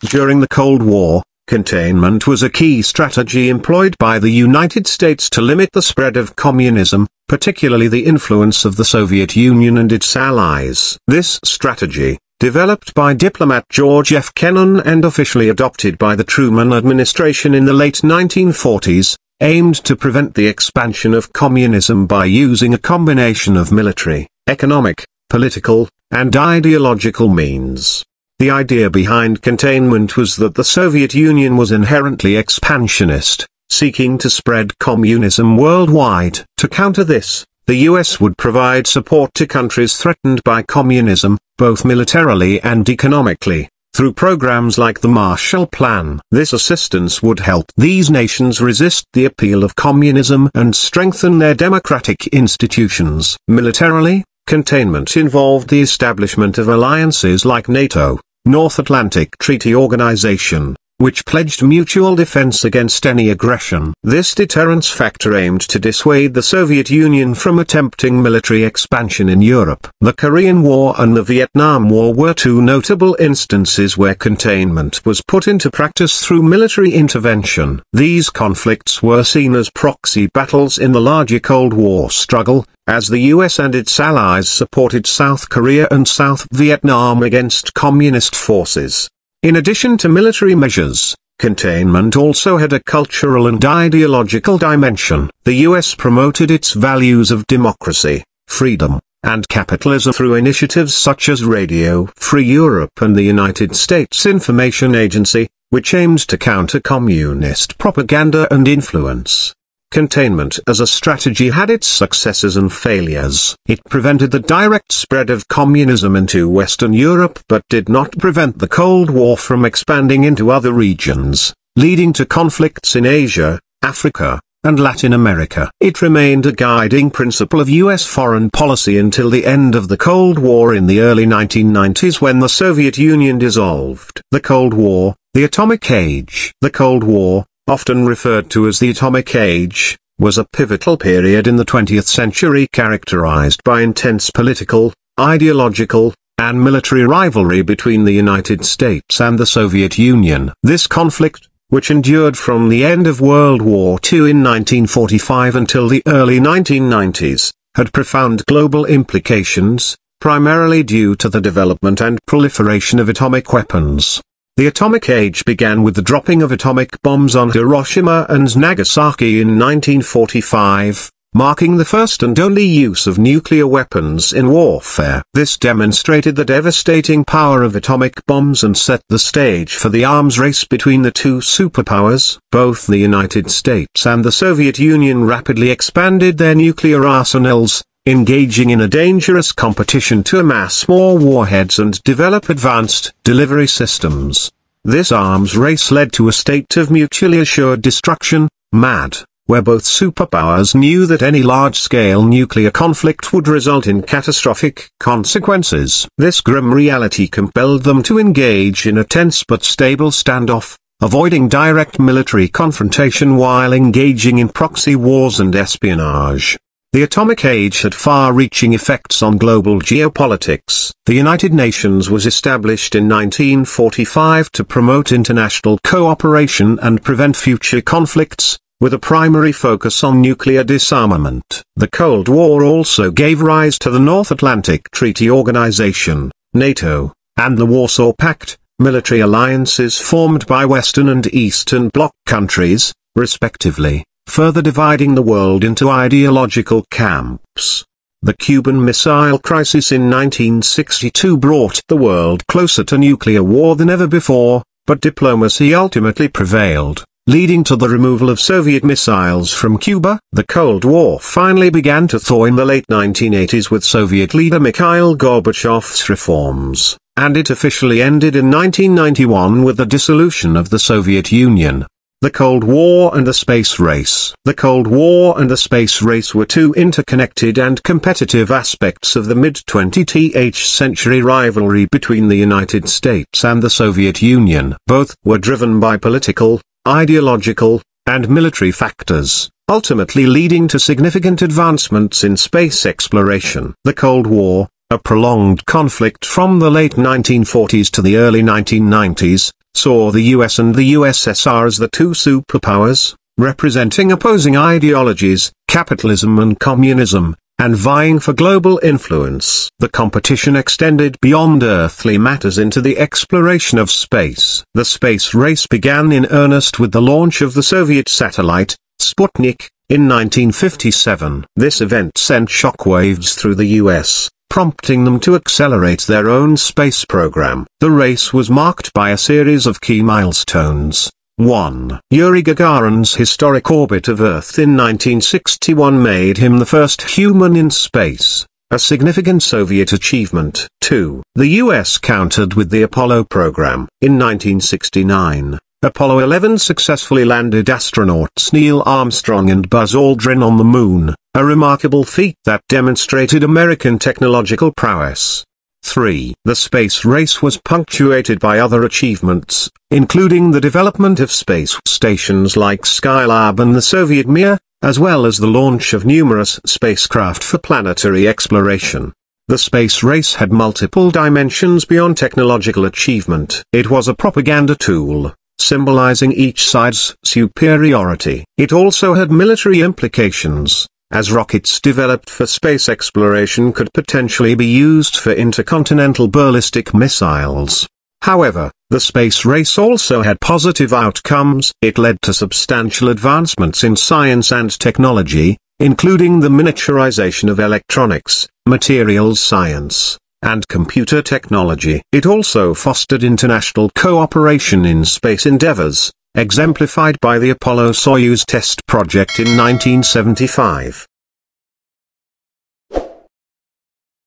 During the Cold War, containment was a key strategy employed by the United States to limit the spread of communism, particularly the influence of the Soviet Union and its allies. This strategy, developed by diplomat George F. Kennan and officially adopted by the Truman administration in the late 1940s, aimed to prevent the expansion of communism by using a combination of military, economic, political, and ideological means. The idea behind containment was that the Soviet Union was inherently expansionist, seeking to spread communism worldwide. To counter this, the US would provide support to countries threatened by communism, both militarily and economically, through programs like the Marshall Plan. This assistance would help these nations resist the appeal of communism and strengthen their democratic institutions. Militarily, containment involved the establishment of alliances like NATO, North Atlantic Treaty Organization, which pledged mutual defense against any aggression. This deterrence factor aimed to dissuade the Soviet Union from attempting military expansion in Europe. The Korean War and the Vietnam War were two notable instances where containment was put into practice through military intervention. These conflicts were seen as proxy battles in the larger Cold War struggle, as the US and its allies supported South Korea and South Vietnam against communist forces. In addition to military measures, containment also had a cultural and ideological dimension. The US promoted its values of democracy, freedom, and capitalism through initiatives such as Radio Free Europe and the United States Information Agency, which aimed to counter communist propaganda and influence. Containment as a strategy had its successes and failures. It prevented the direct spread of communism into Western Europe but did not prevent the Cold War from expanding into other regions, leading to conflicts in Asia, Africa, and Latin America. It remained a guiding principle of US foreign policy until the end of the Cold War in the early 1990s when the Soviet Union dissolved. The Cold War, the Atomic Age. The Cold War, often referred to as the Atomic Age, was a pivotal period in the 20th century characterized by intense political, ideological, and military rivalry between the United States and the Soviet Union. This conflict, which endured from the end of World War II in 1945 until the early 1990s, had profound global implications, primarily due to the development and proliferation of atomic weapons. The Atomic Age began with the dropping of atomic bombs on Hiroshima and Nagasaki in 1945, marking the first and only use of nuclear weapons in warfare. This demonstrated the devastating power of atomic bombs and set the stage for the arms race between the two superpowers. Both the United States and the Soviet Union rapidly expanded their nuclear arsenals, engaging in a dangerous competition to amass more warheads and develop advanced delivery systems. This arms race led to a state of mutually assured destruction, MAD, where both superpowers knew that any large-scale nuclear conflict would result in catastrophic consequences. This grim reality compelled them to engage in a tense but stable standoff, avoiding direct military confrontation while engaging in proxy wars and espionage. The Atomic Age had far-reaching effects on global geopolitics. The United Nations was established in 1945 to promote international cooperation and prevent future conflicts, with a primary focus on nuclear disarmament. The Cold War also gave rise to the North Atlantic Treaty Organization, NATO, and the Warsaw Pact, military alliances formed by Western and Eastern Bloc countries, respectively, further dividing the world into ideological camps. The Cuban Missile Crisis in 1962 brought the world closer to nuclear war than ever before, but diplomacy ultimately prevailed, leading to the removal of Soviet missiles from Cuba. The Cold War finally began to thaw in the late 1980s with Soviet leader Mikhail Gorbachev's reforms, and it officially ended in 1991 with the dissolution of the Soviet Union. The Cold War and the Space Race. The Cold War and the Space Race were two interconnected and competitive aspects of the mid-20th century rivalry between the United States and the Soviet Union. Both were driven by political, ideological, and military factors, ultimately leading to significant advancements in space exploration. The Cold War, a prolonged conflict from the late 1940s to the early 1990s, saw the US and the USSR as the two superpowers, representing opposing ideologies, capitalism and communism, and vying for global influence. The competition extended beyond earthly matters into the exploration of space. The space race began in earnest with the launch of the Soviet satellite, Sputnik, in 1957. This event sent shockwaves through the US, prompting them to accelerate their own space program. The race was marked by a series of key milestones. 1. Yuri Gagarin's historic orbit of Earth in 1961 made him the first human in space, a significant Soviet achievement. 2. The US countered with the Apollo program. In 1969, Apollo 11 successfully landed astronauts Neil Armstrong and Buzz Aldrin on the Moon, a remarkable feat that demonstrated American technological prowess. 3. The space race was punctuated by other achievements, including the development of space stations like Skylab and the Soviet Mir, as well as the launch of numerous spacecraft for planetary exploration. The space race had multiple dimensions beyond technological achievement. It was a propaganda tool, symbolizing each side's superiority. It also had military implications, as rockets developed for space exploration could potentially be used for intercontinental ballistic missiles. However, the space race also had positive outcomes. It led to substantial advancements in science and technology, including the miniaturization of electronics, materials science, and computer technology. It also fostered international cooperation in space endeavors, exemplified by the Apollo-Soyuz test project in 1975.